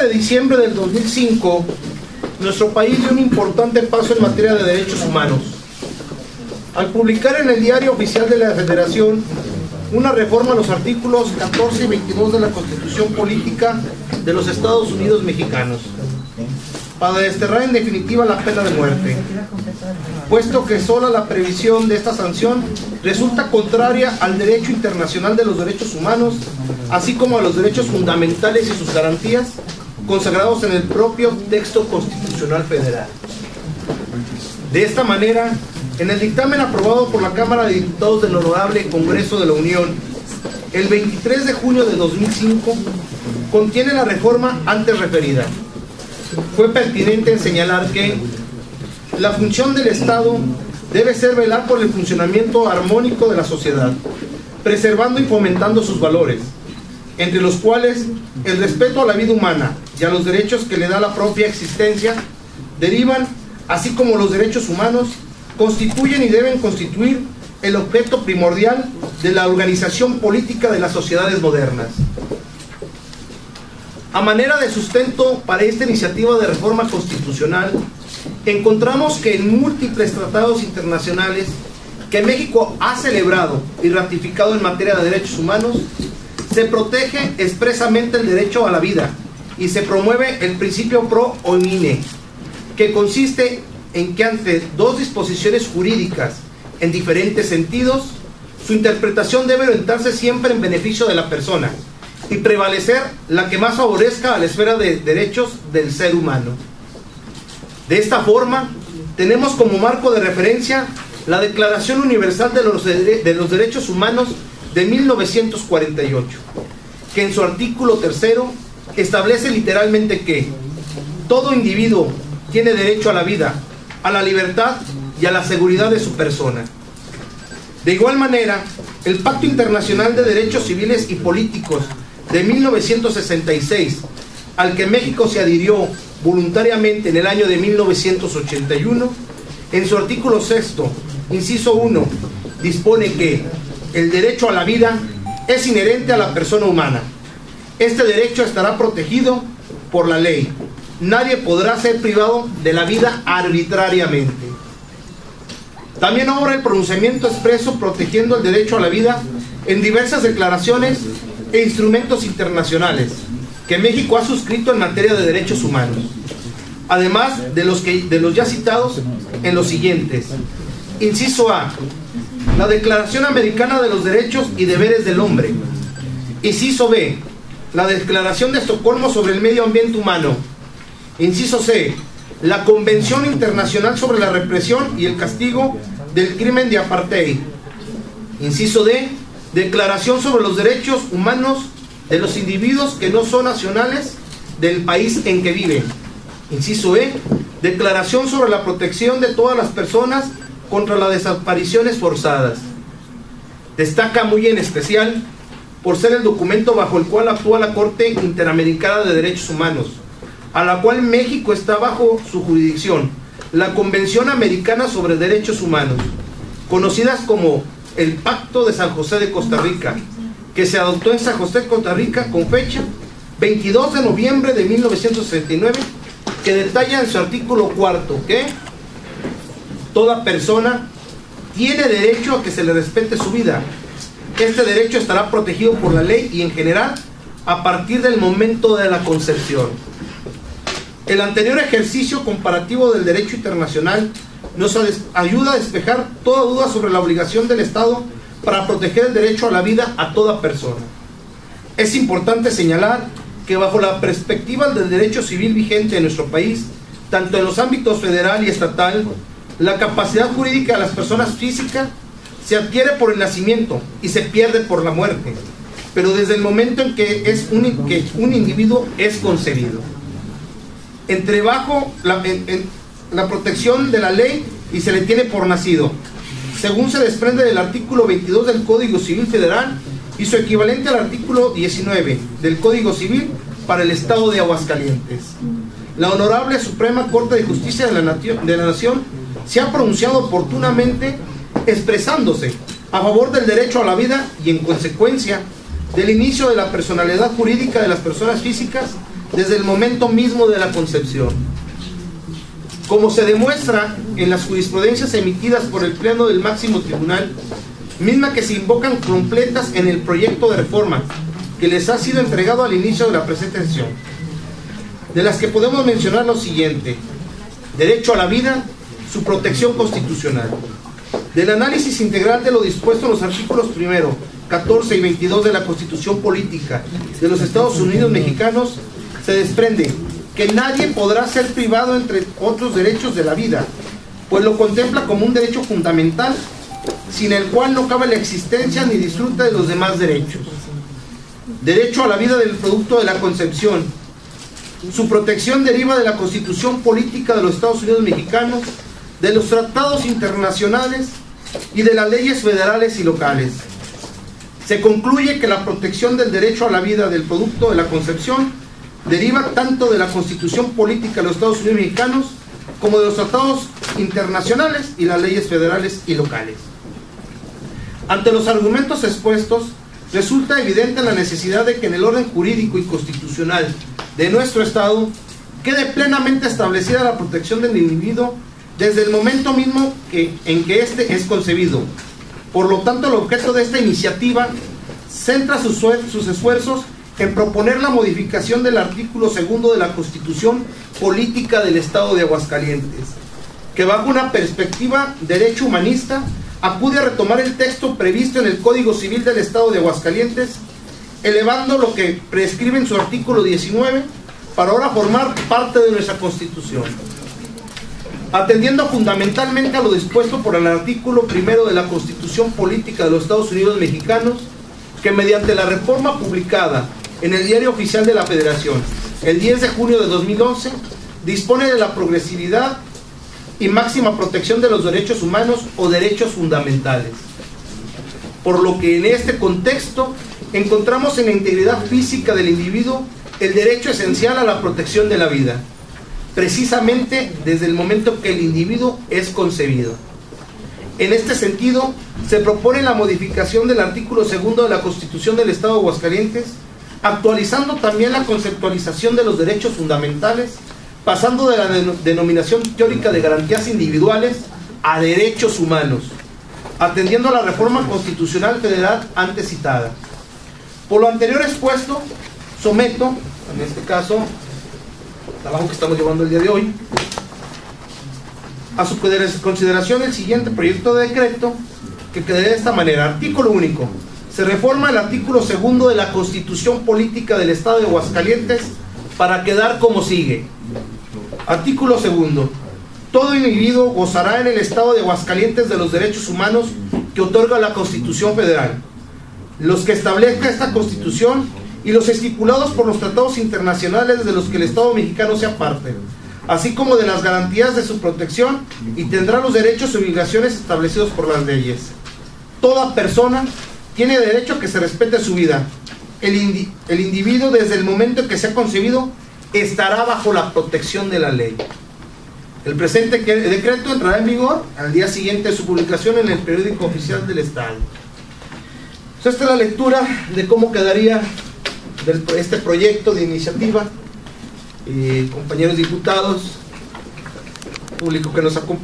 De diciembre del 2005, nuestro país dio un importante paso en materia de derechos humanos, al publicar en el Diario Oficial de la Federación una reforma a los artículos 14 y 22 de la Constitución Política de los Estados Unidos Mexicanos, para desterrar en definitiva la pena de muerte, puesto que sola la previsión de esta sanción resulta contraria al derecho internacional de los derechos humanos, así como a los derechos fundamentales y sus garantías consagrados en el propio texto constitucional federal. De esta manera, en el dictamen aprobado por la Cámara de Diputados del Honorable Congreso de la Unión el 23 de junio de 2005, contiene la reforma antes referida. Fue pertinente en señalar que la función del Estado debe ser velar por el funcionamiento armónico de la sociedad, preservando y fomentando sus valores, entre los cuales el respeto a la vida humana y a los derechos que le da la propia existencia derivan, así como los derechos humanos, constituyen y deben constituir el objeto primordial de la organización política de las sociedades modernas. A manera de sustento para esta iniciativa de reforma constitucional, encontramos que en múltiples tratados internacionales que México ha celebrado y ratificado en materia de derechos humanos, se protege expresamente el derecho a la vida y se promueve el principio pro homine, que consiste en que ante dos disposiciones jurídicas en diferentes sentidos, su interpretación debe orientarse siempre en beneficio de la persona y prevalecer la que más favorezca a la esfera de derechos del ser humano. De esta forma, tenemos como marco de referencia la Declaración Universal de los Derechos Humanos de 1948, que en su artículo 3º establece literalmente que todo individuo tiene derecho a la vida, a la libertad y a la seguridad de su persona. De igual manera, el Pacto Internacional de Derechos Civiles y Políticos de 1966, al que México se adhirió voluntariamente en el año de 1981, en su artículo 6º, inciso 1, dispone que el derecho a la vida es inherente a la persona humana. Este derecho estará protegido por la ley. Nadie podrá ser privado de la vida arbitrariamente. También obra el pronunciamiento expreso protegiendo el derecho a la vida en diversas declaraciones e instrumentos internacionales que México ha suscrito en materia de derechos humanos, además de los ya citados en los siguientes. Inciso A, la Declaración Americana de los Derechos y Deberes del Hombre. Inciso B, la Declaración de Estocolmo sobre el Medio Ambiente Humano. Inciso C, la Convención Internacional sobre la Represión y el Castigo del Crimen de Apartheid. Inciso D, Declaración sobre los Derechos Humanos de los individuos que no son nacionales del país en que viven. Inciso E, Declaración sobre la protección de todas las personas contra las desapariciones forzadas. Destaca muy en especial por ser el documento bajo el cual actúa la Corte Interamericana de Derechos Humanos, a la cual México está bajo su jurisdicción, la Convención Americana sobre Derechos Humanos, conocidas como el Pacto de San José de Costa Rica, que se adoptó en San José, Costa Rica, con fecha 22 de noviembre de 1969, que detalla en su artículo 4º que toda persona tiene derecho a que se le respete su vida. Este derecho estará protegido por la ley y en general a partir del momento de la concepción. El anterior ejercicio comparativo del derecho internacional nos ayuda a despejar toda duda sobre la obligación del Estado para proteger el derecho a la vida a toda persona. Es importante señalar que bajo la perspectiva del derecho civil vigente en nuestro país, tanto en los ámbitos federal y estatal, la capacidad jurídica de las personas físicas se adquiere por el nacimiento y se pierde por la muerte, pero desde el momento en que un individuo es concebido. Entre bajo la protección de la ley y se le tiene por nacido, según se desprende del artículo 22 del Código Civil Federal y su equivalente al artículo 19 del Código Civil para el Estado de Aguascalientes. La Honorable Suprema Corte de Justicia de la Nación se ha pronunciado oportunamente expresándose a favor del derecho a la vida y en consecuencia del inicio de la personalidad jurídica de las personas físicas desde el momento mismo de la concepción. Como se demuestra en las jurisprudencias emitidas por el Pleno del Máximo Tribunal, misma que se invocan completas en el proyecto de reforma que les ha sido entregado al inicio de la presente sesión, de las que podemos mencionar lo siguiente: derecho a la vida, su protección constitucional. Del análisis integral de lo dispuesto en los artículos 1, 14 y 22 de la Constitución Política de los Estados Unidos Mexicanos, se desprende que nadie podrá ser privado entre otros derechos de la vida, pues lo contempla como un derecho fundamental, sin el cual no cabe la existencia ni disfruta de los demás derechos. Derecho a la vida del producto de la concepción. Su protección deriva de la Constitución Política de los Estados Unidos Mexicanos, de los tratados internacionales y de las leyes federales y locales. Se concluye que la protección del derecho a la vida del producto de la concepción deriva tanto de la Constitución Política de los Estados Unidos Mexicanos como de los tratados internacionales y las leyes federales y locales. Ante los argumentos expuestos, resulta evidente la necesidad de que en el orden jurídico y constitucional de nuestro Estado quede plenamente establecida la protección del individuo desde el momento mismo en que éste es concebido. Por lo tanto, el objeto de esta iniciativa centra sus esfuerzos en proponer la modificación del artículo 2 de la Constitución Política del Estado de Aguascalientes, que bajo una perspectiva derecho humanista acude a retomar el texto previsto en el Código Civil del Estado de Aguascalientes, elevando lo que prescribe en su artículo 19 para ahora formar parte de nuestra Constitución. Atendiendo fundamentalmente a lo dispuesto por el artículo 1 de la Constitución Política de los Estados Unidos Mexicanos, que mediante la reforma publicada en el Diario Oficial de la Federación el 10 de junio de 2011, dispone de la progresividad y máxima protección de los derechos humanos o derechos fundamentales. Por lo que en este contexto encontramos en la integridad física del individuo el derecho esencial a la protección de la vida, precisamente desde el momento que el individuo es concebido. En este sentido, se propone la modificación del artículo 2 de la Constitución del Estado de Aguascalientes, actualizando también la conceptualización de los derechos fundamentales, pasando de la denominación teórica de garantías individuales a derechos humanos, atendiendo a la reforma constitucional federal antes citada. Por lo anterior expuesto, someto, en este caso, el trabajo que estamos llevando el día de hoy, a su consideración el siguiente proyecto de decreto, que quedaría de esta manera. Artículo único. Se reforma el artículo 2 de la Constitución Política del Estado de Aguascalientes para quedar como sigue. Artículo 2. Todo individuo gozará en el Estado de Aguascalientes de los derechos humanos que otorga la Constitución Federal, los que establezca esta Constitución y los estipulados por los tratados internacionales de los que el Estado mexicano sea parte, así como de las garantías de su protección, y tendrá los derechos y obligaciones establecidos por las leyes. Toda persona tiene derecho a que se respete su vida. El individuo, desde el momento en que sea concebido, estará bajo la protección de la ley. El presente decreto entrará en vigor al día siguiente de su publicación en el Periódico Oficial del Estado. Esta es la lectura de cómo quedaría este proyecto de iniciativa. Compañeros diputados, público que nos acompaña.